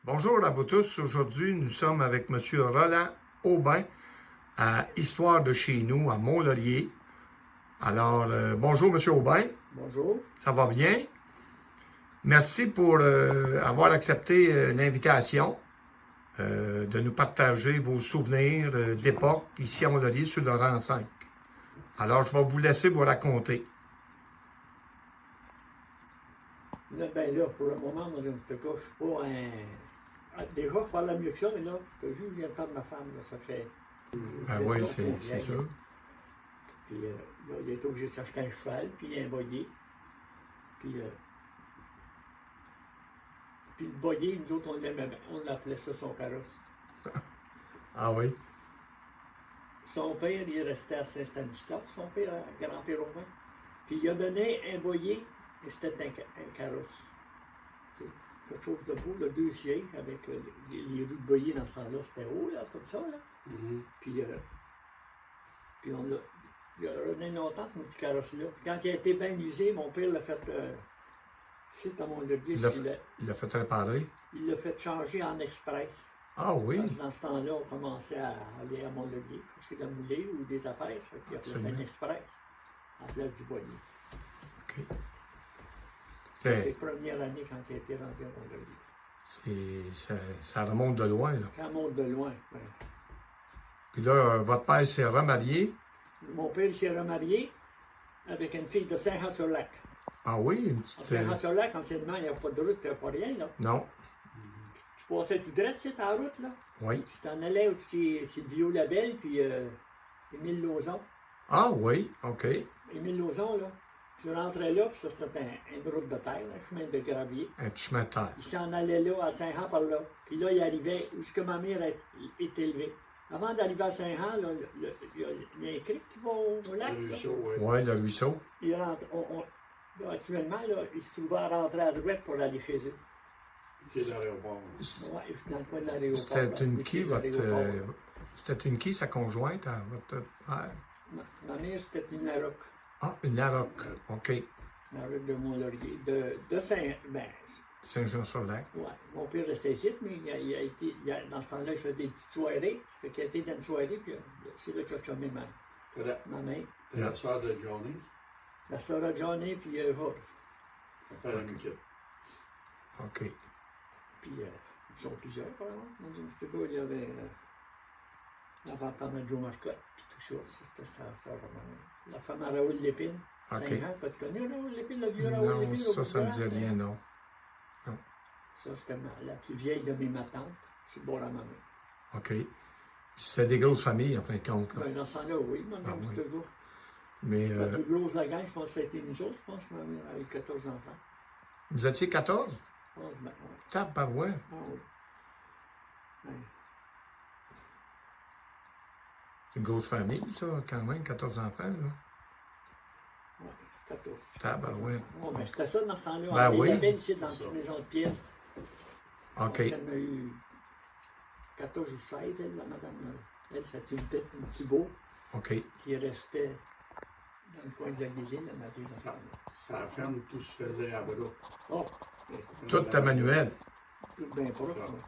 Bonjour à vous tous. Aujourd'hui, nous sommes avec M. Roland Aubin à Histoire de chez nous, à Mont-Laurier. Alors, bonjour M. Aubin. Bonjour. Ça va bien? Merci pour avoir accepté l'invitation de nous partager vos souvenirs d'époque ici à Mont-Laurier sur le rang 5. Alors, je vais vous laisser vous raconter. Là, pour le moment, moi, je ne suis pas un. Déjà, je parle mieux que ça, mais là, tu as vu, je viens de perdre ma femme, là, ça fait. Oui, c'est sûr. Puis là, il est obligé de s'acheter un cheval, puis un boyer. Puis le boyer, nous autres, on l'appelait ça son carrosse. Ah oui? Son père, il restait à Saint-Stanislas, son père, grand-père Romain. Puis il a donné un boyer, et c'était un carrosse. T'sais, quelque chose de beau, le 2 sièges, avec les roues de boyer dans ce temps-là, c'était haut, là, comme ça, là. Mm-hmm. Puis on l'a. Il a donné longtemps, ce petit carrosse-là. Quand il a été bien usé, mon père l'a fait. C'est à Mont-Laurier. Il l'a fait réparer? Il l'a fait changer en express. Ah oui? Parce que dans ce temps-là, on commençait à aller à Mont-Laurier, chercher de mouler ou des affaires. Puis après, c'est un express, en place du boyer. OK. C'est ses premières années quand il a été rendu à Mont-Laurier. Ça remonte de loin, là. Ça remonte de loin, oui. Puis là, votre père s'est remarié? Mon père s'est remarié avec une fille de Saint-Jean-sur-Lac. Ah oui, une petite... Saint-Jean-sur-Lac, anciennement, il n'y avait pas de route, il n'y avait pas rien, là. Non. Tu passais tout droit, tu sais, ta route, là. Oui. Tu t'en allais où c'est Sylvio Labelle, puis Émile Lauzon. Ah oui, OK. Émile Lauzon, là. Tu rentrais là, puis ça, c'était une route de terre, un chemin de gravier. Un petit chemin de terre. Il s'en allait là, à Saint-Jean, par là. Puis là, il arrivait où ce que ma mère est élevée. Avant d'arriver à Saint-Jean, il y a un cric qui va au lac. Le ruisseau, oui. Oui, le ruisseau. Il rentre, là, actuellement, là, il se trouvait à rentrer à droite pour aller chez eux. Qui est dans l'aéroport. Oui, dans le coin de l'aéroport. C'était une qui, c'était une qui, sa conjointe, à votre père? Ma mère, c'était une Larocque. Ah, une Larocque, OK. Larocque de Mont-Laurier. De Saint-Jean-sur-Lac. Oui, mon père restait ici, mais dans ce temps-là, il faisait des petites soirées. Fait qu'il a été dans une soirée, puis c'est là qu'il a chômé ma mère. C'est la soeur de Johnny. La soeur de Johnny, puis Georges. OK. Puis ils sont plusieurs, par exemple. Dans une petite gars, il y avait la femme de Joe Marcotte, puis tout ça. C'était sa soeur de ma mère. La femme à Raoul Lépine. OK. 5 ans, t'as connu Raoul Lépine, le vieux Raoul Lépine? Non, ça ne me dit rien, non. Non. Ça, c'était la plus vieille de mes matantes. C'est le bord à ma mère. OK. C'était des grosses familles, en fin de compte. Là. Ben, dans ce temps-là, oui, dans ce gars. Mais, la plus grosse de la gang, je pense que ça a été nous autres. Je pense que ma mère avait 14 enfants. Vous étiez 14? Je pense, ben, oui. Tabarouette. Ah oui. Ouais. C'est une grosse famille, ça, quand même, 14 enfants, là. Oui, 14. Tabarouette. Oui, mais c'était ça dans ce temps-là. Ben On oui. avait ici dans une petite maison de pièces. OK. Elle en a eu 14 ou 16, elle, la madame. Elle, c'était une petit beau OK. qui restait dans le coin de la cuisine, elle avait dans Sa ferme, tout se faisait à bras. Oh! Tout à Manuel. Tout bien proche, moi.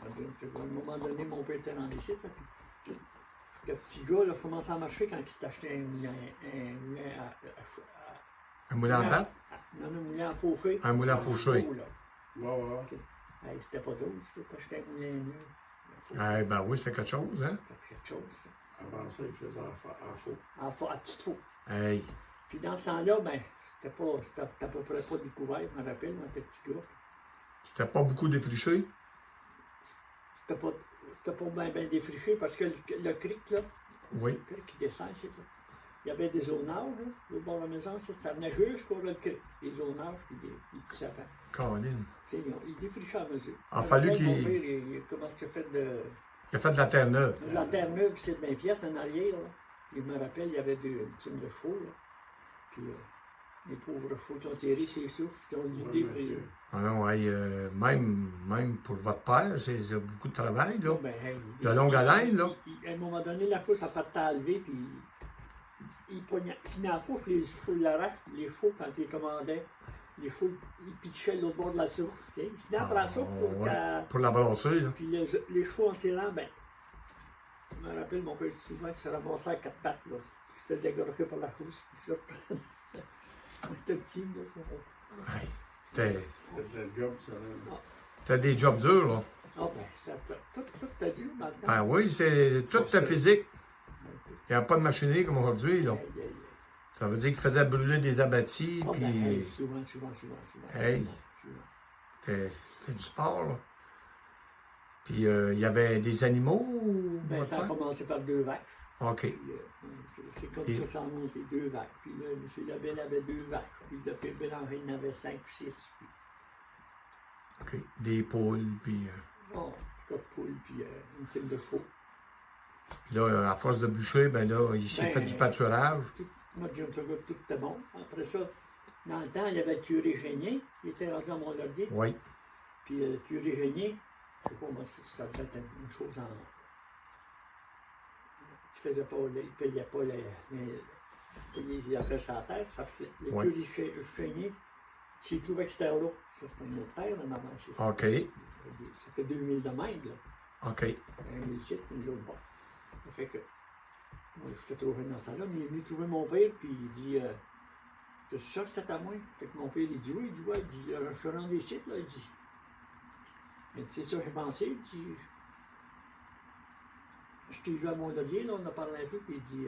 À un moment donné, mon père était dans les sites. Le petit gars, il commençait à marcher quand il s'est acheté un moulin Un moulin à battre? Non, un moulin à faucher. Un moulin à faucher. Ouais. C'était pas drôle, c'était acheté un moulin nu. Eh ben oui, c'est quelque chose, hein? C'était quelque chose, ça. Avant ça, il faisait à faux. À petite faux. Hey. Puis dans ce temps-là, ben, c'était à peu près pas découvert, je me rappelle, moi, j'étais petit gars. C'était pas beaucoup défriché? C'était pas bien défriché parce que le cric, là, Oui. le cric qui descend ici, là, il y avait des zonages, là, au bord de la maison, ça venait jusqu'au le cric. Des zonages puis des petits sapins. Colin. Tu sais, ils défrichaient à mesure. Il a fallu qu'il... Mon père, il commence à faire Il a fait de la terre neuve. de la terre neuve, c'est de 20 pièces en arrière, là. Il me rappelle, il y avait une team de chevaux, là. Puis les pauvres chevaux qui ont tiré ses souffles, qui ont l'idée. Ah non, hey, même pour votre père, c'est beaucoup de travail, là. Ben, hey, de longue haleine, là. À un moment donné, la foule, ça partait à lever, puis il pognait la foule, puis les chevaux l'arrachent, les chevaux, quand ils commandaient, les chevaux, ils pitchaient l'autre bord de la source. Tu sais. Ils se tenaient après la source pour la brasser, là. Puis les chevaux en tirant, ben, je me rappelle, mon père souvent, il se ramassait à quatre pattes, là. Il se faisait gorger par la course, puis ça. On était petits, là. Ouais. C'était C'était le job, ça. Là. c'était des jobs durs, là. Ah, ben, tout t'a dur dans le temps. Ben oui, c'est toute ta physique. Il n'y a pas de machinerie comme aujourd'hui, là. Aïe, aïe, aïe. Ça veut dire qu'il faisait brûler des abattis, Ah, puis ben, hey, souvent. Hey. Souvent. c'était du sport, là. Puis il y avait des animaux, Ben, votre ça a père? commencé par 2 vaches. OK. Puis, c'est comme Et- ça que ça a monté, 2 vaches. Puis là, M. Labelle avait 2 vaches. Puis le Père Bélanger, il en avait 5 ou 6. Puis, OK. Des poules, puis oh, coq poule, puis une team de chevaux. là, à force de bûcher, ben là, il s'est Ben, fait du pâturage. Moi, je me souviens que tout était bon. Après ça, dans le temps, il y avait le curé Génier. Il était rendu à Mont-Laurier. Oui. Puis le curé Génier, je sais pas, moi, ça devait être une chose en. Il faisait pas, il payait pas les affaires sur la terre. Ça fait, le Ouais. curé Génier, s'il trouvait que c'était là, ça c'était une autre terre, là, maman. OK. Ça fait 2000 de mètres, là. OK. 1007, mais l'autre bord. Ça fait que. Moi, je te trouvais dans ça là, mais il est venu trouver mon père, puis il dit t'es sûr que c'était à moi? Fait que mon père, il dit oui, il dit ouais, il dit je suis rendu ici, là, il dit. Mais tu sais ça, j'ai pensé, il dit. Je t'ai vu à Mont-Laurier, là, on a parlé un peu, puis il dit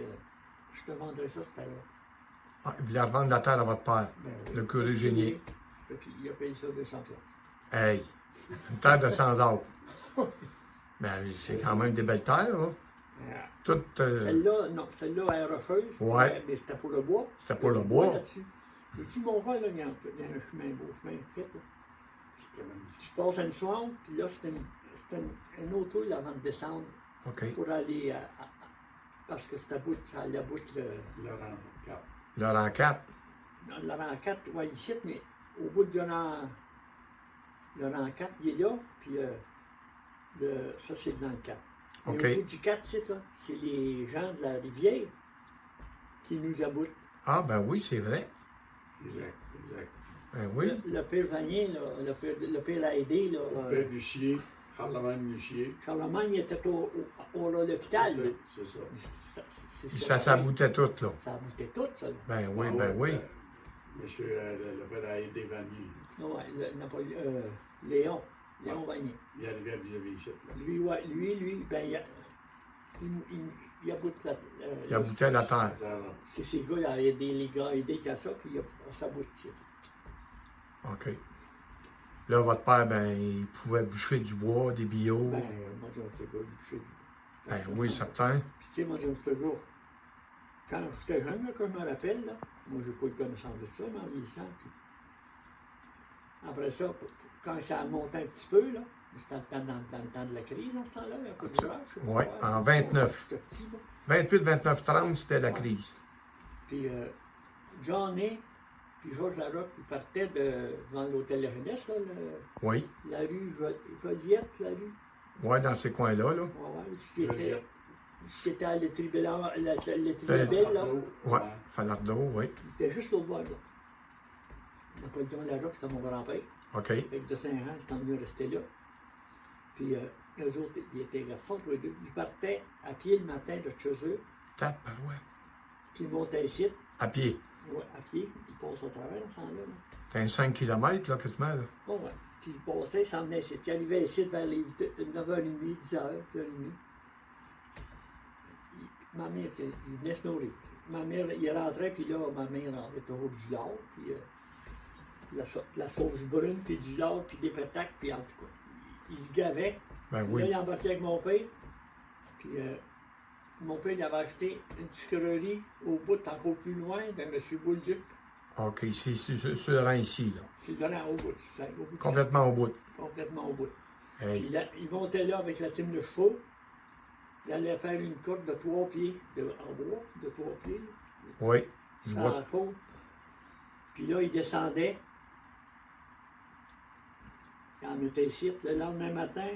je te vendrais ça, c'était là. Ah, il voulait revendre la terre à votre père, Ben, le curé Génier. Fait puis il a payé ça 200 pièces. Hey! Une terre de 100 arbres. Ben, c'est quand même des belles terres, là. Toutes. Celle-là, non, celle-là, elle est rocheuse. Ouais. Mais c'était pour le bois. C'était pour le bois. Là-dessus. Veux-tu mon frère, là, il y a un chemin, beau chemin fait, là. C'est quand même Tu passes à une soirée, puis là, c'était une auto là, avant de descendre OK. pour aller parce que c'était bout, ça allait à bout Laurent Cap. Le rang 4. le rang 4, ouais, ici, mais au bout du rang, le rang 4, il est là, puis ça, c'est dans le 4. OK. Et au bout du 4, c'est les gens de la rivière qui nous aboutent. Ah, ben oui, c'est vrai. Exact. Ben oui. Le père Vanier, là, le père Aidé, là, Le père Lucier, Charlemagne Lucier. Charlemagne, il était à l'hôpital. là. C'est ça. Ça s'aboutait tout, là. Ça aboutait tout, ça. Là. Ben oui, Ah ben ouais, oui. Monsieur, le père a aidé Vanier. Ouais, Léon Vanier. Il arrivait à vis-à-vis ici. Là. Lui, ouais, ben, il aboute la Il aboutait la terre. C'est ces gars, il y a des gars aidés qu'à ça, puis on s'aboute ici. OK. Là, votre père, ben, il pouvait bûcher du bois, des bio. Ben, moi, j'ai un gars, il Ben oui, certain. Puis, tu sais, moi, j'ai un gars. Quand j'étais jeune, là, comme je me rappelle, là, moi, j'ai pas eu connaissance de ça, mais en vieillissant. Puis après ça, quand ça a monté un petit peu, là, c'était dans le temps de la crise, dans ce temps-là, un peu de courage. Oui, en 29. J'étais petit, là. 28, 29, 30, c'était la crise. Puis Johnny, puis Georges Larocque, ils partaient devant l'hôtel La Jeunesse, là, Oui. la rue Joliette, la rue. Oui, dans ces coins-là, là. Ouais, c'était à l'étribelle, là. Oui, Falardeau, oui. Il était juste l'autre bord, là. Napoléon Larocque, c'était mon grand-père. OK. Fait que de Saint-Jean, c'était mieux rester là. Puis eux autres, ils étaient garçons, tous les deux. Ils partaient à pied le matin de chez eux, Tabarouette. puis ils montaient ici. À pied. Ouais, à pied. Ils passent au travers, dans ce temps-là. T'as un 5 km, là, quasiment, là. Bon, ouais. Puis ils passaient, ils s'en venaient ici. Ils arrivaient ici vers les 9h30, 10h, 10h30. Ma mère, il venait se nourrir. Ma mère, il rentrait, puis là, ma mère avait toujours du lard, puis la sauce brune, puis du lard, puis des pétacles, puis en tout cas. Il se gavait. Ben Là, oui. il embarquait avec mon père. Puis mon père, il avait acheté une sucrerie au bout, encore plus loin, de M. Boulduc. OK, ici, sur le rang ici, là. C'est vraiment au bout. Au bout Complètement au bout. complètement au bout. Hey. Puis là, il montait là avec la team de chevaux. Il allait faire une corde de 3 pieds en bois, de 3 pieds. Oui. Du Sans bois. côte. Puis là, il descendait. Il en était ici. Le lendemain matin,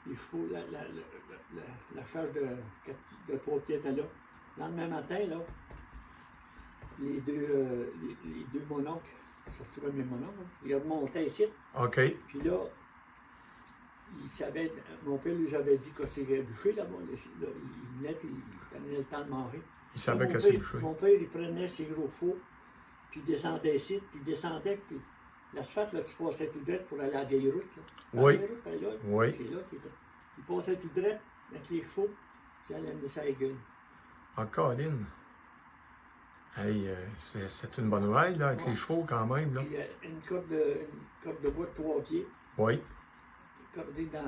les chevaux, la charge de 3 pieds était là. Le lendemain matin, là, les deux mononcles ça se trouvait même mon nom. Il remontait ici. OK. Puis là, il savait, mon père lui avait dit que c'est bûché là-bas. Là, il venait puis il prenait le temps de manger. Il savait Mon que c'est père- bouché. Mon père, il prenait ses gros fours, puis il descendait ici, puis il descendait, puis l'asphalte, là, tu passais tout droit pour aller à la vieille route. Là. Oui. La vieille route, là, Oui. c'est là qu'il était. Il passait tout droit avec les chevaux, puis il allait amener ça à la gueule. En Colline. Hey, c'est une bonne ride, là, avec Ouais. les chevaux quand même, là. Puis une corde de bois de 3 pieds, Oui. cordée dans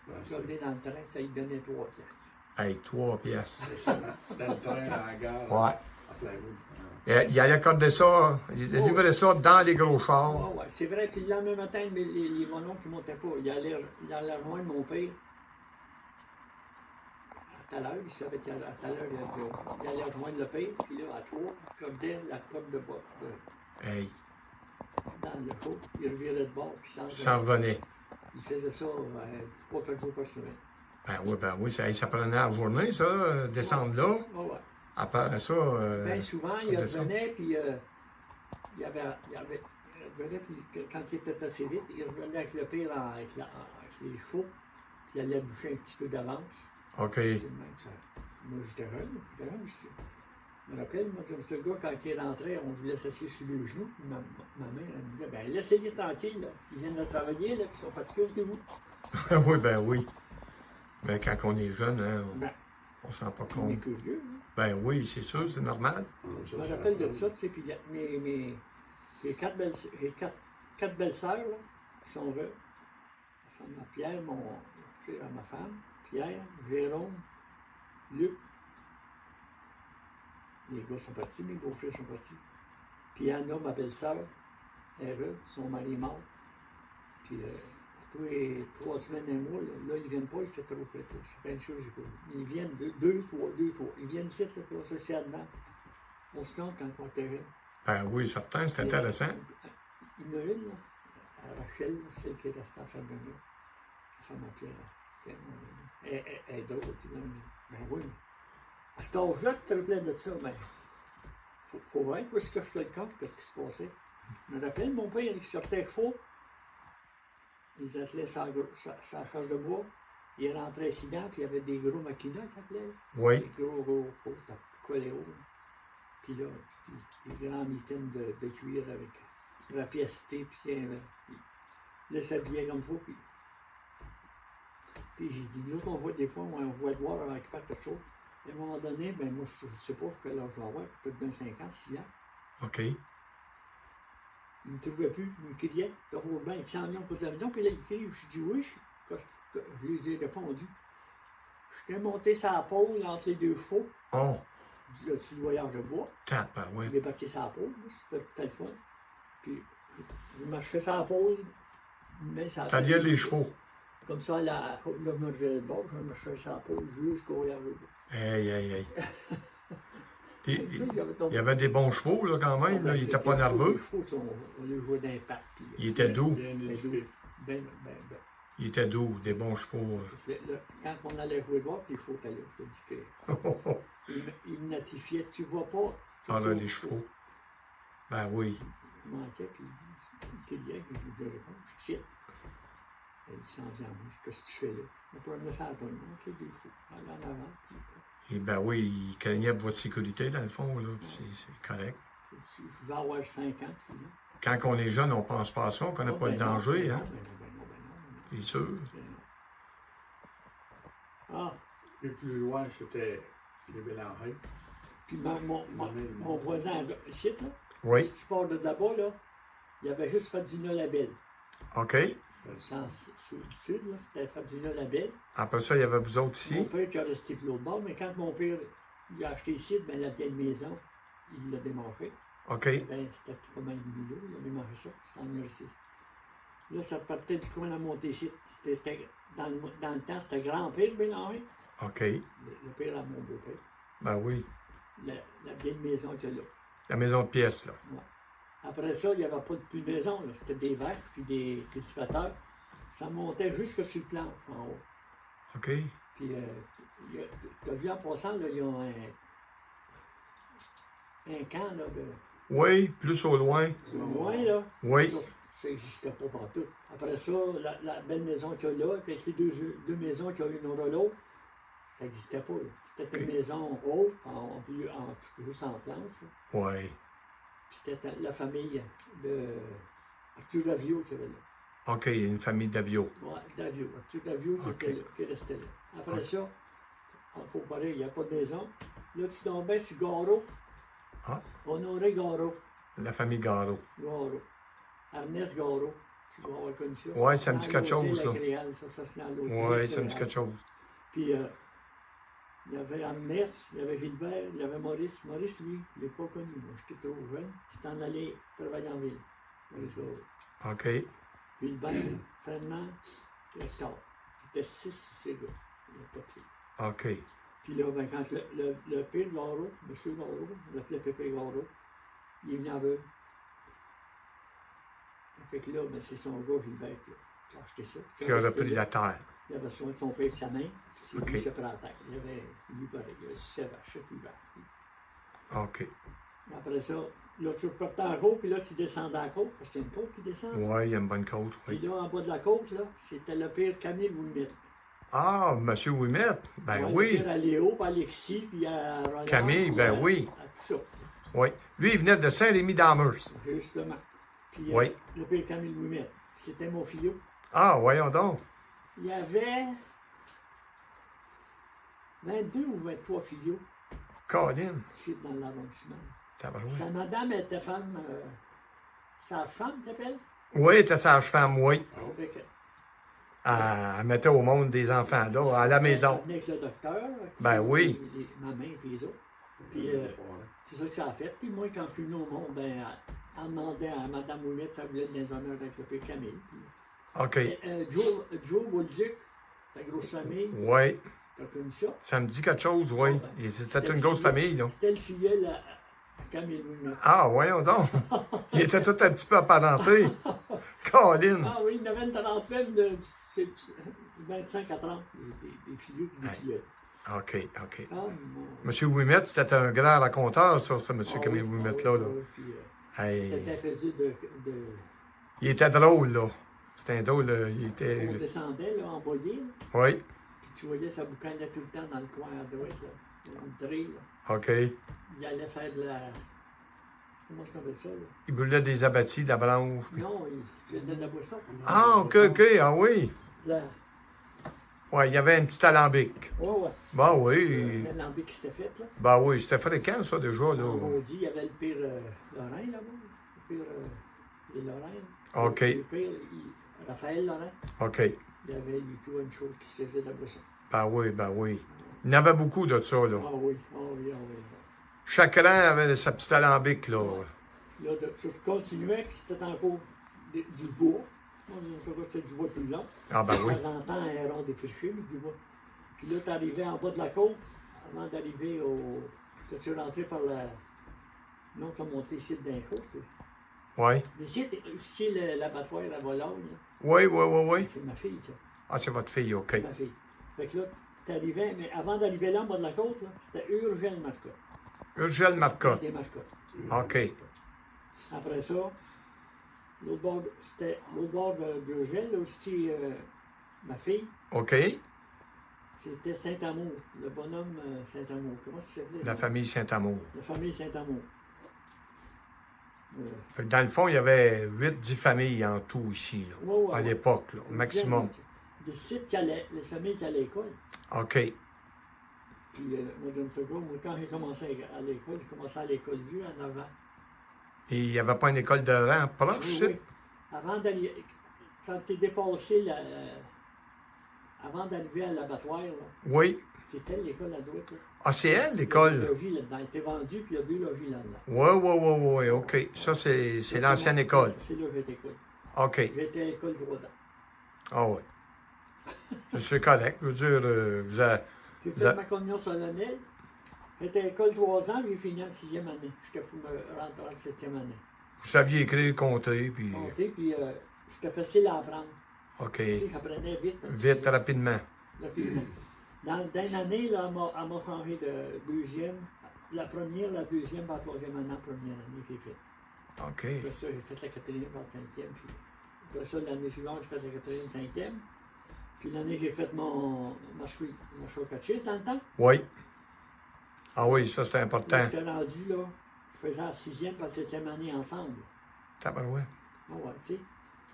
le train, ça lui donnait 3 piastres. Hey, 3 pièces. Dans le train, à la gare. Ouais. À plein route. Il allait accorder ça, il livrait ça dans les gros chars. Ouais, c'est vrai. Puis le lendemain matin, les mononcles qui ne montaient pas, il allait rejoindre mon père. À tout à l'heure, il savait qu'à tout à l'heure, il allait rejoindre le père. Puis là, à 3, il cordait la corde de bois Hey, dans le chaud. Il revirait de bord, puis ça revenait. il faisait ça 3-4 jours par semaine. Ben oui, ça prenait la journée, ça, descendre là. Ouais, ouais. Après ça, Bien souvent, il redescendre. revenait, puis il revenait, puis quand il était assez vite, il revenait avec le pire avec les chevaux, puis il allait boucher un petit peu d'avance. OK. C'est le même, ça. Moi, j'étais jeune, je me rappelle, moi, ce gars, quand il rentrait, on voulait s'asseoir sur les genoux. Ma mère, elle me disait, ben laissez-les tranquilles, là. Ils viennent de travailler, là, puis ils sont fatigués, de vous. Oui, ben oui. Mais quand on est jeune, hein, Ben, on s'en rend pas on est compte. curieux, hein. Ben oui, c'est sûr, c'est normal. Je me rappelle de ça, tu sais, puis mes 4 belles-sœurs, là, qui sont veuves, la femme à Pierre, mon frère à ma femme, Pierre, Jérôme, Luc. Les gars sont partis, mes beaux-frères sont partis. Puis Anna, ma belle-sœur, elle est veuve, son mari est mort. Puis, tous les 3 semaines, un mois, là, ils viennent pas, il fait trop frais. C'est pas une chose, j'ai pas vu. Ils viennent 2, 3. Ils viennent ici, là, pour s'associer dedans. On se compte quand on était jeunes. Ben oui, certain, c'est intéressant. Il y en a une, là, à Rachel, là, celle qui est restée en femme de moi. La femme à Pierre. Elle est drôle, tu sais. Ben oui. À cet âge-là, tu te rappelles de ça, mais faut voir où est-ce que je te le compte, qu'est-ce qui se passait. Je me rappelle, mon père, il sortait faux. Ils attelaient sa charge de bois. Il rentrait incident, puis il y avait des gros maquinats, tu appelais. Oui. Des gros, t'as collé haut. Puis là, des grands mitaines de cuir avec rapacité, puis il s'habillait comme il faut. Puis j'ai dit, nous autres, on voit des fois, on voit le voir avant qu'il parte quelque chose. À un moment donné, ben moi, je ne sais pas quel âge je vais avoir, peut-être bien 56 ans. OK. Il ne me trouvait plus, il me criait, t'as roule bien, il s'en vient pour la maison, puis là, il crie, je dis oui, je lui ai répondu. J'étais monté sur la pôle entre les 2 chevaux, Oh, là-dessus du voyage de bois. tabarouette. Je l'ai parti sur la pôle, c'était le fun. Puis je marchais sur la pôle, mais ça. T'alliais les chevaux. Comme ça, là, je me revirais de bord, je marchais sur la pôle jusqu'au voyage de bois. Hey, hey, hey. Il Il y avait des bons chevaux, là, quand même. Là. Il n'était pas nerveux. Les chevaux, on les jouait d'impact. Il était doux. Bien éduqué. Ben. Il était doux, des bons chevaux. Quand on allait jouer de bord, les chevaux étaient là. Je te dis que. Il me notifiait, tu vois pas. Ah là, les chevaux. Ben oui. Il manquait, puis il criait, puis je lui réponds, je tire. Et il s'en vient, moi, qu'est-ce que tu fais là? On peut me laisser à toi, on fait des chevaux. Aller en avant, puis. Et ben oui, il craignait pour votre sécurité, dans le fond, là. C'est correct. Je vais avoir 5 ans, 6 ans. Quand on est jeune, on pense pas à ça, on connaît pas le danger, hein. Non. C'est sûr. Ah, Et plus loin, c'était les Bélangeries. puis mon voisin ici, là, Oui. si tu pars de là-bas, là, il avait juste Fadina Labelle. OK. Le sens sud, là, c'était Fadina Labelle. Après ça, il y avait vous autres Mon ici. père qui a resté pour l'autre bord, mais quand mon père il a acheté ici, ben, la vieille maison, il l'a démarché. OK. Ben, c'était comme un demi-lot, il a démarché ça, c'est en ici. Là, ça partait du coin à monter ici. C'était, dans le temps, c'était grand-père Bélanger, OK. le père à mon beau-père. Ben oui. La vieille maison qu'il y a là. La maison de pièces, là. Ouais. Après ça, il n'y avait pas plus de maison, là. C'était des vaches puis des cultivateurs. Ça montait jusque sur le planche en haut. OK. Puis, tu as vu en passant, là, il y a un camp là, Oui, plus au loin. Loin, là. Oui. Ça n'existait pas partout. Après ça, la belle maison qu'il y a là, avec les deux maisons qu'il y a une au l'autre, ça n'existait pas. C'était une maison haute, juste en planche. Là. Oui. Puis c'était la famille de Arthur Davio qui avait là. OK, une famille d'Avio. Oui, Davio. Arthur Davio qui était là, qui restait là. Après ça, il faut parler, il n'y a pas de maison. Là, tu tombais sur Garo. Ah. Honoré Garo. La famille Garo. Garo. Ernest Garo. Tu dois avoir connu ça. Oui, ça me dit quelque chose, là. Ça c'est dans l'hôtel. Oui, ça me dit quelque chose. Puis, il y avait Ernest, il y avait Gilbert, il y avait Maurice. Maurice, lui, je ne l'ai pas connu. Moi, j'étais trop jeune. C'était en allé travailler en ville. Maurice Garo. OK. Gilbert, Fernand, Hector. C'était 6 ces gars. Il n'y a pas de ça. OK. Puis là, ben, quand le père Garo, M. Garo, on l'appelait Pépé Garo, il est venu en veuve. Ça fait que là, ben, c'est son gars, Gilbert, qui a acheté ça. Qui a repris la terre. Il avait soin de son père et de sa main. C'est OK. lui qui a pris la terre. Il avait, lui, pareil, il avait 7 vaches, 7 vaches. OK. Après ça, là, tu repartais en côte, puis là, tu descendais en côte, parce que c'est une côte qui descend. Oui, il y a une bonne côte, Puis oui. là, en bas de la côte, là, c'était le père Camille Ouimet. Ah, M. Ouimet. Ben Ouais, oui. Le père à Léo, puis à Alexis, puis à Roland. Camille, puis ben à- oui. À tout ça. Oui. Lui, il venait de Saint-Rémy-d'Amers. Justement. Puis Oui. le père Camille Ouimet, c'était mon filleau. Ah, voyons donc. Il y avait 22 ou 23 filleaux Colin. ici dans l'arrondissement. Tabarouette. Sa madame était femme, sa femme, t'appelles? Oui, elle était sage-femme, oui. Fait que- Elle mettait au monde des enfants, là, à la maison. Elle venait avec le docteur. Ben oui. Ma main et les autres. Puis c'est ça que ça a fait. Puis moi, quand je suis venu au monde, ben, elle demandait à Mme Ouimet si elle voulait des honneurs avec le père Camille. Puis, OK. Joe Bolduc, la grosse famille, Oui. t'as connu ça? Ça me dit quelque chose, oui. C'était une grosse famille, là. C'était le filleul à Camille Ouimet. Ah, voyons donc. Il était tout un petit peu apparenté. Colin. Ah oui, il y avait une trentaine de 25 à 30, des filleaux et des Hey. filleuls. OK, OK. Ah, mon... Monsieur Ouimet, c'était un grand raconteur, ça, ce monsieur Camille Ouimet-là. Là. Puis, Hey. c'était faisait de... Il était drôle, là. C'était un drôle, il On était... descendait, là, en boyer, là, Oui, puis tu voyais, ça boucanait tout le temps dans le coin à droite, là, dans le trait, là. OK. Il allait faire de la... Comment est-ce qu'on appelle ça, là? Il brûlait des abattis, de la branche. Non, il faisait de la boisson. Ah, OK, OK, ah oui. Là. Ouais, il y avait un petit alambic. Ouais, ouais. Ben oui. Le lambic qui s'était fait, là. Ben oui, c'était fréquent, ça, déjà, En là. maudit, il y avait le pire Lorrain, là-bas. Le pire... les Lorrain. OK. Le pire, Raphaël Lorrain. OK. Il y avait, lui, tout, une chose qui se faisait de la boisson. Ben oui, ben oui. Il y en avait beaucoup de ça, là. Ah oui, ah oui, ah oui. Chaque rang avait sa petite alambic, là. Là, tu continuais, puis c'était encore du bois. Moi, je me c'était du bois plus long. Ah ben oui. De temps en temps, un rond défriché, mais du bois. Puis là, tu arrivais en bas de la côte, avant d'arriver au... Tu rentré par la... Non, tu as monté ici d'un côte, toi. Oui. Ici, c'est l'abattoir à Vologne, là. Oui, oui, oui, oui. C'est ma fille, ça. Ah, c'est votre fille, OK. C'est ma fille. Fait que là, t'arrivais, mais avant d'arriver là, en bas de la côte, là, c'était Urgel Marcotte. Urgel Marcotte. Des Marcottes. OK. Après ça, l'autre bord, c'était l'autre bord d'Urgel, là où c'était ma fille. OK. C'était Saint-Amour, le bonhomme Saint-Amour. Comment ça s'appelait? La famille Saint-Amour. La famille Saint-Amour. Fait que dans le fond, il y avait 8-10 familles en tout ici, là, Ouais, ouais, à ouais. l'époque, là, maximum. Des sites qui allaient, les familles qui allaient à l'école. OK. Puis, moi, je me souviens, moi, quand j'ai commencé à l'école, j'ai commencé à l'école vue à 9 ans. Et il n'y avait pas une école de rang proche, Oui, ça? oui. Avant d'aller, quand tu es dépassé, avant d'arriver à l'abattoir, là, Oui. c'était l'école à droite. Là. Ah, c'est elle, Il y a l'école? deux logis là-dedans. Il était vendu, puis il y a 2 logis là-dedans. Oui, oui, oui, oui, OK. Ça, c'est l'ancienne école. C'est là que j'étais école. OK. J'étais à l'école 3 ans. Ah oui. C'est correct. Je veux dire, vous avez... J'ai fait ma communion solennelle. J'étais à l'école 3 ans, puis j'ai fini en 6e année. Jusqu'à pour me rentrer en 7e année. Vous saviez écrire, compter, puis... Monté, puis c'était facile à apprendre. OK. Tu sais, j'apprenais vite. Hein. Vite, rapidement. Rapidement. Dans une année, là, elle m'a changé de 2e la première, la deuxième, la troisième année, la première année, j'ai fait. OK. Après ça, j'ai fait la quatrième, la cinquième. Puis après ça, l'année suivante, j'ai fait la quatrième, cinquième. Puis l'année, j'ai fait ma showcatchiste dans le temps. Oui. Ah oui, ça, c'était Là, important. j'étais rendu, là, je faisais la sixième et la septième année ensemble. Tabarouette. Ah ouais, tu sais.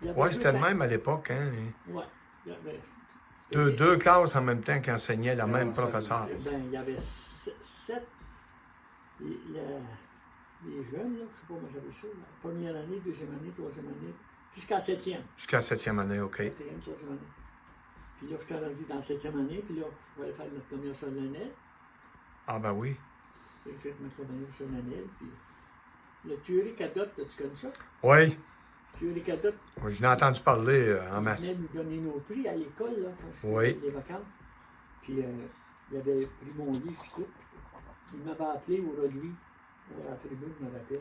Il y avait Oui, deux c'était le cinq- même à l'époque, hein. Ouais. Il y avait, Deux classes en même temps qui enseignaient la Ah, même ça, professeur. ben, il y avait sept. Les jeunes, là, je ne sais pas comment j'avais ça. Là. Première année, deuxième année, troisième année, jusqu'à la septième. Jusqu'à la 7e année, OK. Quatrième, troisième année. Puis là, j'étais rendu dans la septième année, puis là, il fallait faire notre communion solennelle. Ah ben oui. J'ai fait ma communion solennelle, puis le curé cadotte, tu connais ça? Oui. Curé cadotte, Oui, je l'ai entendu parler en il masse. venait nous donner nos prix à l'école, là, quand c'était Oui. les vacances. Puis il avait pris mon livre, puis tout. Il m'avait appelé au relevé, à la tribune, je me rappelle.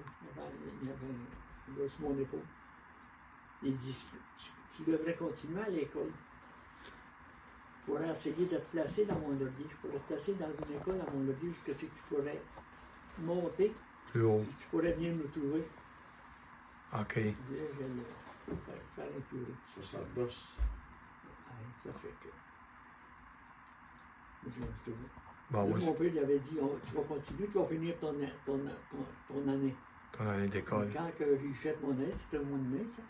Il y avait un gars sur mon épaule. Il dit, tu devrais continuer à l'école. Je pourrais essayer de te placer dans mon lobby. Je pourrais te placer dans une école à mon lobby, jusqu'à ce que tu pourrais monter, Plus haut. puis tu pourrais venir me trouver. OK. Je disais, je vais faire un curé. Ça bosse. Ouais, ça fait que. Je dis, on se trouve. Bon, Là, oui, mon père il avait dit, tu vas continuer, tu vas finir ton année. ton année d'école. Quand j'ai fait mon année, c'était au mois de mai, ça.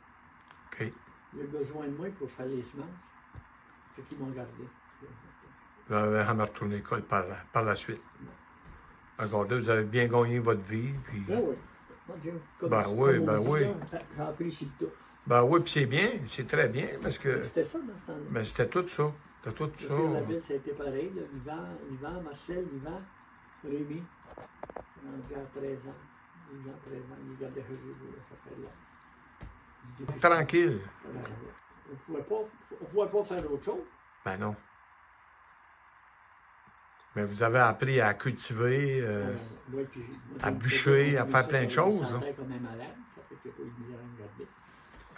OK. Il a besoin de moi pour faire les semences. Fait qu'ils m'ont gardé. Vous avez jamais retourné à l'école par la suite. Regardez, vous avez bien gagné votre vie. Puis... Ben oui. Mon Dieu, comme, Ben comme oui, on ben dit, oui. là, j'ai appris sur le tas. Ben oui, puis c'est bien, c'est très bien, parce que C'était ça dans ce temps-là. ben, c'était tout ça. C'était tout Le ça. père Labelle, ça a été pareil. Là. Yvan, Marcel, Yvan, Rémi. Rendu à 13 ans. Yvan, 13 ans, il gardait Jésus pour faire là. Je dis, Tranquille. on ne pouvait pas faire autre chose. Ben non. Mais vous avez appris à cultiver, Ouais, puis, moi, à j'ai- bûcher, j'ai à vu faire ça, plein de j'avais choses, une là. santé comme un malade, ça fait qu'il n'y a pas eu de misère à me garder.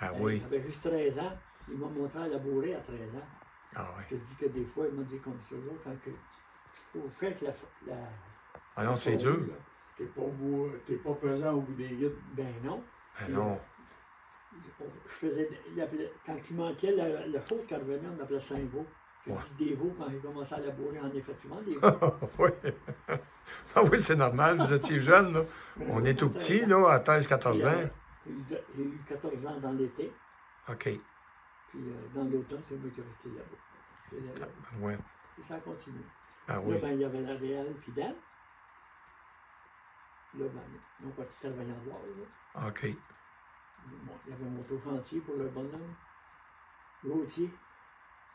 Ah oui. J'avais juste 13 ans, il m'a montré à labourer à 13 ans. Ah oui. Je te dis que des fois, il m'a dit comme ça, là, quand que tu faut faire que la Ah non, c'est forêt, dur. là. T'es pas présent au bout des guides. Ben non. Ben non. Je faisais, quand tu manquais le faute qui revenait, on appelait Saint-Vaux. J'ai Ouais. dit des veaux quand j'ai commencé à labourer, en effet, souvent des veaux. oui. Ah oui, c'est normal, vous étiez jeune, là. On est tout petit, là, à 13-14 ans. J'ai eu 14 ans dans l'été, OK. puis dans l'automne, c'est moi qui ai resté là-bas. J'étais là-bas. Ouais. C'est ça continue. Ah Là, oui. ben, il y avait la Réal puis Dan. Là, ben, ils ont parti travailler en voir, là. OK. Bon, il y avait un moto-chantier pour le bonhomme. Routier,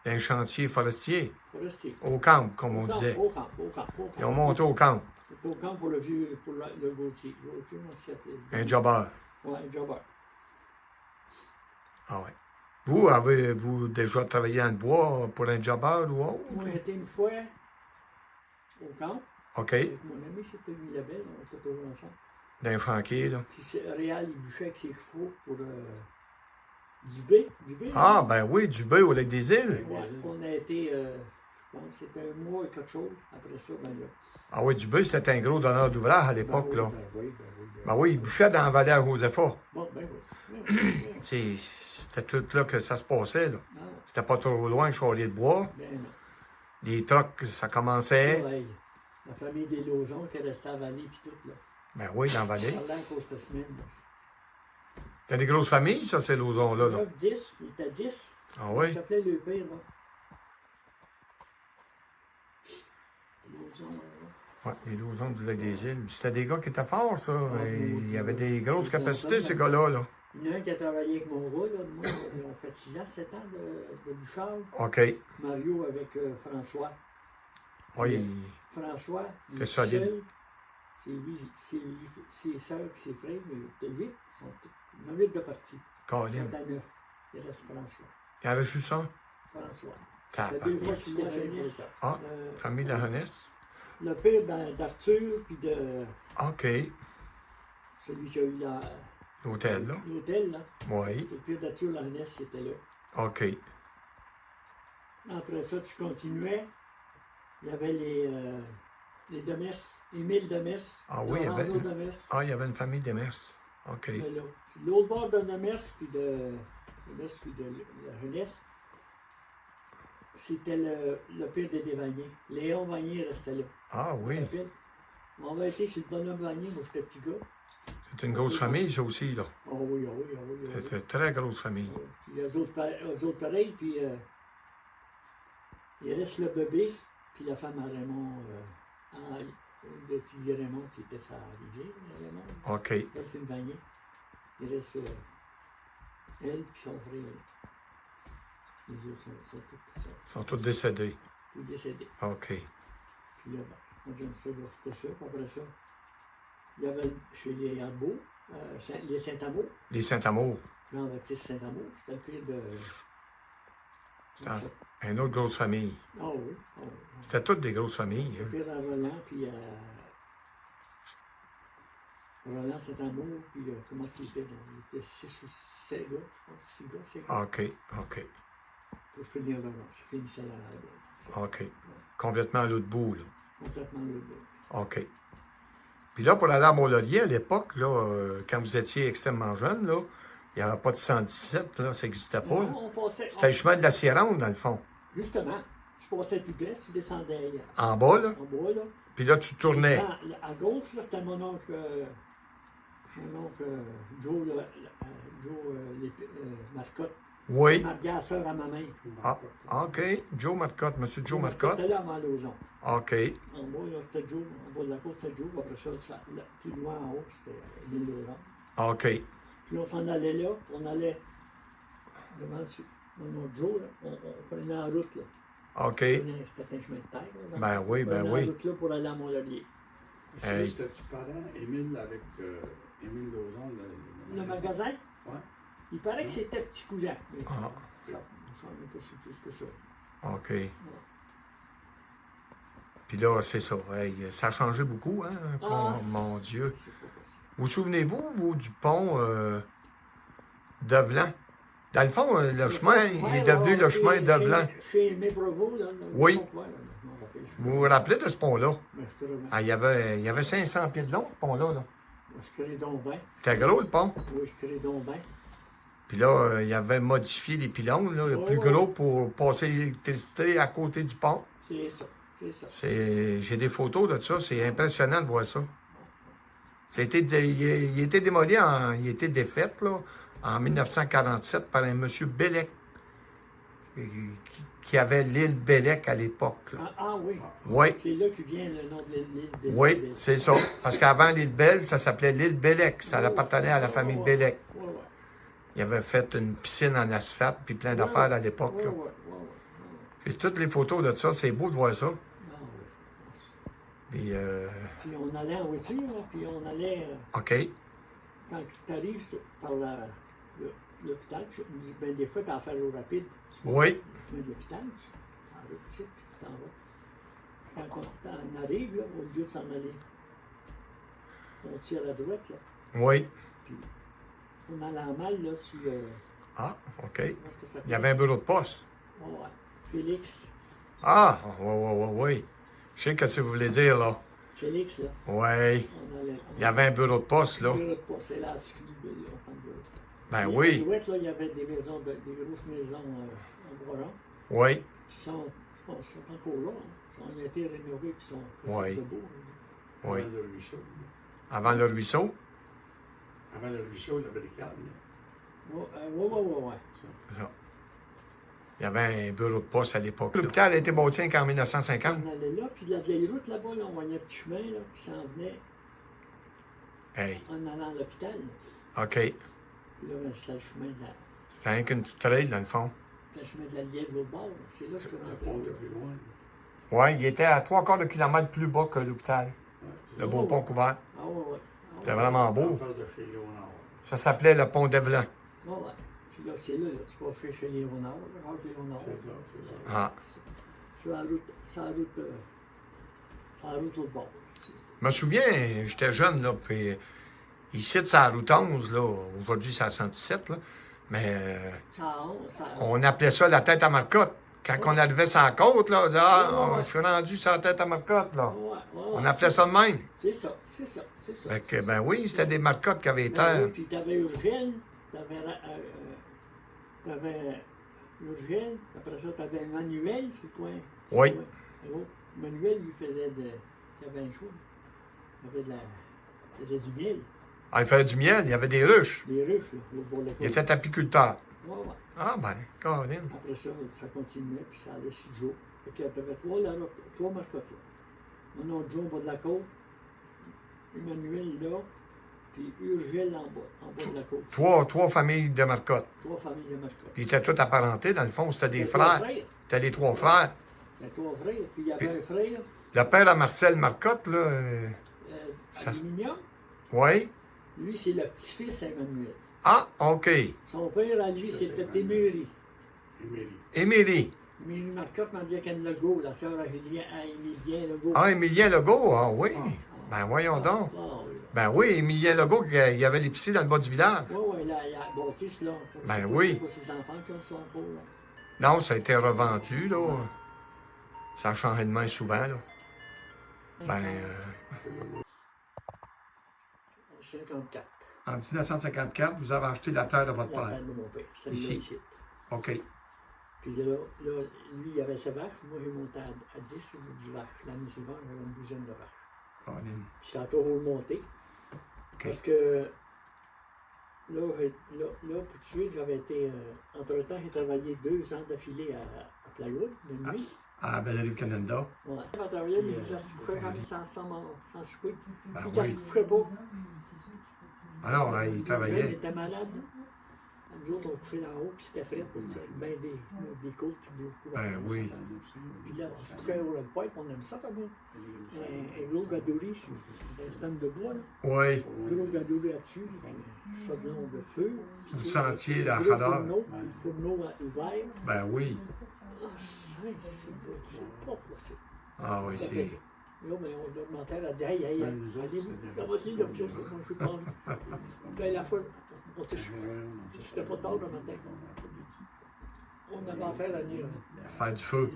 Un chantier forestier. forestier. Au camp, comme on disait. Au camp. Ils ont monté au camp. Au camp pour le vieux, pour le routier. Routier, moi, ça s'appelait. Un jobber. Ouais, un jobber. Ah ouais. Vous, avez-vous déjà travaillé en bois pour un jobber ou autre? Moi, j'étais une fois au camp. OK. Avec mon ami, c'était lui Labelle, on était toujours ensemble. D'un chantier, là. Puis c'est Réal, il bûchait avec ses chevaux pour du B. Ah, ben oui, du bœuf au lac des îles. Ouais, on a été, je pense, c'était un mois et quelque chose. Après ça, ben là. Ah oui, du bœuf, c'était un gros donneur d'ouvrage à l'époque, ben oui, là. Ben oui, ben oui. Ben oui, il bûchait dans la vallée à Josepha. Bon, ben oui. C'était tout là que ça se passait, là. Ah, C'était pas trop loin, Charlier de bois. ben non. Les trucks, ça commençait. Ouais, la famille des Lauzons qui est restée à la vallée puis tout, là. Ben oui, dans la vallée. Pendant la courte semaine. T'as des grosses familles, ça, ces Lauzons-là, là. 9, 10, il était 10. Ah Il oui? s'appelait le père, là. Lauzon, Ouais, les Lauzons du lac des îles. C'était des gars qui étaient forts, ça. Ah, Et oui, il y avait oui. des grosses Ils capacités, sont ces comme- gars-là, là. Il y en a un qui a travaillé avec mon gars, là. Moi, ils ont fait 6 ans, 7 ans de Bouchard. OK. Mario avec François. Oui. François, il C'est est solide. seul. C'est lui, ses soeurs et ses frères, mais de 8, ils sont tous. Il y en a 8 de partis. Ils Colin. sont à 9. Il reste François. Il y avait juste ça. François. Il y a 2 Tabarnak. fois sur la jeunesse. Ah, famille de la jeunesse. Le père d'Arthur, puis de OK. celui qui a eu L'hôtel, là. l'hôtel, là. Oui. C'est le père d'Arthur, la jeunesse, qui était là. OK. Après ça, tu continuais. Il y avait les Les Demes, Émile Demes, Ah oui, il y avait- Lorenzo Demes. Ah, il y avait une famille d'Emers. OK. Mais là. Puis l'autre bord de Demes, puis de la jeunesse, c'était le père de Desvagniers. Léon Vanier restait là. Ah oui. Rapide. On va être sur le bonhomme Vanier, moi j'étais petit gars. C'est une grosse famille, ça aussi, là. Ah oui, ah oui, ah oui. Ah oui. C'est une très grosse famille. Puis eux autres pareil, puis il reste le bébé, puis la femme à Raymond, de Tigre Raymond, qui était sa rivière, Raymond. OK. Elle, c'est une Vanier. Il reste elle, puis son frère. Les autres Ils sont tous décédés. tous décédés. OK. Puis là, ben, moi j'aime ça, là, c'était ça. Puis après ça, il y avait chez les Arbeaux, les Saint-Amour, Les Saint-Amour. Jean-Baptiste Saint-Amour, c'était le pire de. C'est une autre grosse famille. Ah oui, ah oui. C'était toutes des grosses familles. Le Hein. pire à Roland, puis Roland Saint-Amour, puis comment c'était? Il était 6 ou 7 gars, je pense, 6 gars, 7 gars. OK. OK. Pour finir là, ça finissait là. C'est OK. Complètement à l'autre bout, là. complètement le but. OK. Puis là, pour aller à Mont-Laurier, à l'époque, là, quand vous étiez extrêmement jeune, là, il n'y avait pas de 117, là, ça n'existait pas. Là. On passait, C'était le chemin de la Sierrande, dans le fond. justement, tu passais tout droit, tu descendais En bas, là. en bas, là. Puis là, tu tournais. À gauche, là, c'était mon oncle Joe, Marcotte. Oui. Ma bien sœur à ma main. Ah, OK. Joe Marcotte. Monsieur Joe Marcotte. C'était là avant Lauson. OK. En bas, là, c'était Joe. En bas de la côte, c'était Joe. Après ça, plus loin en haut, c'était l'île Lauson. OK. Puis on s'en allait là. On allait devant notre Joe, là. On prenait la route, là. OK. C'était un chemin de terre. Là, Ben oui, on ben prenait oui. la route là pour aller à Mont-Laurier. Hey. C'était-tu parent, Émile, avec Émile Lauzon? Le magasin, Ouais. il paraît que c'était petit cousin. Mais Ah. ça, j'en ai pas su plus que ça. OK. Puis là, c'est ça. Hey, ça a changé beaucoup, hein? Ah. Mon Dieu. C'est pas possible. Vous souvenez-vous, vous, du pont de Blanc? Dans le fond, le chemin, il est devenu le chemin de Blanc. Chez Aimé Bravo, là. Oui. Je m'en rappelle. Vous vous rappelez de ce pont-là? Mais je te remets. Ah, il y avait 500 pieds de long, ce pont-là. Là. Je crée donc bien. C'était gros, le pont. Oui, je crée donc bien. Puis là, il avait modifié les pylônes, là, Ouais, plus ouais. gros pour passer l'électricité à côté du pont. C'est ça. C'est ça. J'ai des photos de ça. C'est impressionnant de voir ça. Il a été démoli, il a été défait là, en 1947 par un monsieur Bellec, qui avait l'île Bellec à l'époque. Là. Ah oui. Oui, C'est là que vient le nom de l'île. oui, c'est ça. Parce qu'avant l'île Belle, ça s'appelait l'île Bellec. Ça appartenait à la famille Bellec. Oui, oui. Il avait fait une piscine en asphalte puis plein d'affaires à l'époque. Oui, là. oui, oui. Puis toutes les photos de ça, c'est beau de voir ça. Ah oui. Puis, Puis on allait en voiture, là, puis on allait, OK. quand tu arrives par l'hôpital, ben des fois, tu as affaire au rapide. Tu Oui. Le chemin de l'hôpital, tu t'en vas ici, puis tu t'en vas. Quand on arrive, là, au lieu de s'en aller, on tire à droite, là. Oui. Puis on allait en mal, là, sur. Ah, OK. Comment est-ce que ça Il y avait un bureau de poste. Oh, ouais. Félix. Ah, oui. Je sais ce que vous voulez dire, là. Félix, là. Oui. On allait. Il y avait un bureau de poste, là. Le bureau de poste, c'est là, tu du bureau, on prend le bureau. Ben À oui. droite, là, il y avait des maisons, des grosses maisons en bois rond, Oui. qui sont encore là. Hein. Ils ont été rénovés, puis sont Oui. beaux. Oui. Avant le ruisseau. Avant le ruisseau. Avant le ruisseau, la barricade. Oui. C'est ça. Il y avait un bureau de poste à l'époque. L'hôpital a été bâti qu'en 1950. On allait là, puis la vieille route là-bas, là, on voyait un petit chemin là, qui s'en venait Hey. en allant à l'hôpital. là. OK. Puis là, ben, c'était le chemin de la. C'était rien qu'une petite trail, dans le fond. C'était le chemin de la Lièvre, l'autre bord. là. C'est là que tu Le rentrais. pont de plus loin. Oui, il était à 3/4 de kilomètre plus bas que l'hôpital. Ouais, c'est Le ça. beau pont couvert. Ah ouais. C'était vraiment En beau. face de chez Léonard. Ça s'appelait le pont d'Evelyn. Ouais. Puis là, c'est là, tu passes chez Léonard, là, chez Léonard. C'est ça, c'est ça. Ah. Sur la route, sur la route l'autre bord. Je me souviens, j'étais jeune, là, puis ici, c'est la route 11, là. Aujourd'hui, c'est la 117, là. Mais Ça, on appelait ça la tête à Marcotte Quand on arrivait sur la côte, là, on disait, ah, Ouais. je suis rendu sur la tête à Marcotte, là. On a appelait ça de même. C'est ça, c'est ça, c'est ça. Fait que, ben oui, c'était des Marcottes qui avaient Ben terre. oui, puis t'avais Urgel, t'avais Urgel, après ça t'avais Manuel, c'est quoi? Oui. Ouais. Manuel, lui faisait il avait un show. Il faisait du miel, Ah, il fallait du miel, il y avait des ruches. des ruches, là, au bord de la Il côte. était apiculteur. Ouais, ouais. Ah, ben, Caroline. Après ça continuait, puis ça allait sur Joe. Fait qu'il y avait trois Marcottes là. Mon oncle Joe en bas de la côte, Emmanuel là, puis Urgel en bas de la côte. Trois familles de Marcotte. Trois familles de Marcotte. Puis ils étaient tous apparentés, dans le fond, c'était des C'était trois frères. C'était les trois frères. C'était trois frères, puis il y avait Puis- un frère, Le père à Marcel Marcotte, là, Ça- Aluminium. oui. Lui, c'est le petit-fils à Emmanuel. Ah, OK. Son père, à lui, c'était Émery. Émilie. Émilie. Émilie Marcotte, Marie-Ken Legault, la sœur à Émilien Legault. Ah, Émilien Legault, ah oui. Ah. Ben voyons donc. Ah, oui. Ben oui, Émilien Legault, il y avait l'épicerie dans le bas du village. Oui, oui, là, il y a Baptiste, là. Ben Je sais pas oui. si c'est pas ses enfants qui ont ça encore, là. Non, ça a été revendu, là. Ça a changé de main souvent, là. Ben, 54. en 1954, vous avez acheté la terre de votre La père. tête de mon père. Celle-là Ici. ici. OK. Puis là, lui, il avait sa vache. Moi, j'ai monté à 10 au bout du vache. L'année suivante, j'avais une douzaine de vaches. Caroline. Puis j'ai encore remonté. OK. Parce que là, pour tout de suite, j'avais été. Entre-temps, j'ai travaillé 2 ans d'affilée à Plywood, de nuit. À Bellerive-Canada. Ouais. Quand travaillait, il disait, se couchait jamais sans souper. Ben Puis quand il oui. se couchait pas, Alors, il il travaillait. était malade. Nous autres, on couchait en haut, puis c'était frais, tu sais, ben des côtes, puis des couverts. Ben oui. Puis là, on se couchait au pipe, on aime ça quand même. Un gros gadouri sur un stand de bois, là. Oui. Un gros gadouri là-dessus, chaudron de feu. Vous sentiez la Gros chaleur. fourneau, le fourneau ouvert. Ben oui. Ah, c'est beau, c'est propre, là, c'est. Ah oui, c'est. Là, mais on demandait, elle a dit, hey, allez-vous, là, vas-y, là, monsieur, moi, je suis pas envie. Puis la fois, on était c'était pas tard le matin. On avait affaire à venir Faire du feu.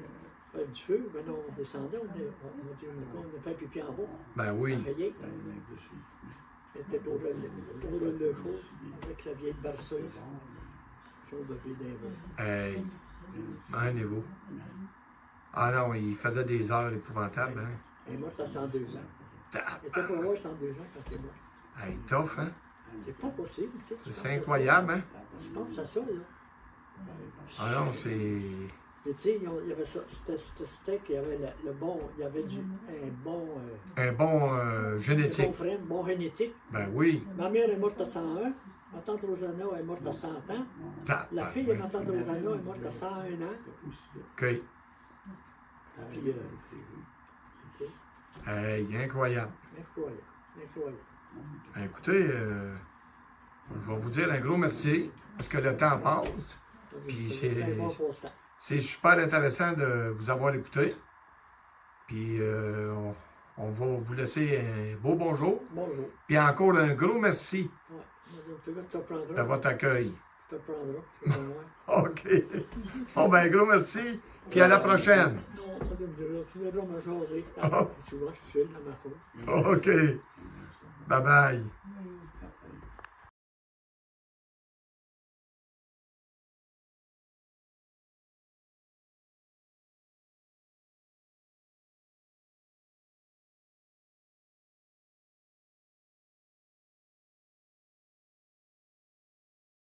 faire du feu, mais non, on descendait, on a fait pipi en bas. Ben oui. On riait. C'était au relais de chaud, avec la vieille berceuse. Son bébé d'un Hey. Rendez-vous. Ah non, il faisait des heures épouvantables, hein? Elle est morte à 102 ans. Elle était pour avoir 102 ans quand elle est morte. Hey, tough, hein? C'est pas possible, tu sais. tu penses C'est à incroyable, hein? ça. Tu penses à ça, là. Ah non, c'est. Mais tu sais, il y avait ça, c'était steak, il y avait le bon, il y avait un bon, Un bon un génétique. bon frère, un bon génétique. Ben oui. Ma mère est morte à 101, ma tante Rosanna est morte à 100 ans. La fille de ma tante Rosanna est morte à 101 ans. OK. Puis, Hey, incroyable. incroyable, incroyable. Ben, écoutez, je vais vous dire un gros merci parce que le temps passe. Puis C'est un bon passant. C'est super intéressant de vous avoir écouté. Puis on va vous laisser un beau bonjour. Bonjour. Puis encore un gros merci Ouais. Tu te prendras. de votre accueil. Tu te prendras. c'est pas moi. OK. Bon, ben, un gros merci. Puis à la prochaine. Non, tu viendras me jaser. Ah. Souvent, je suis seul dans ma cour. OK. Bye bye.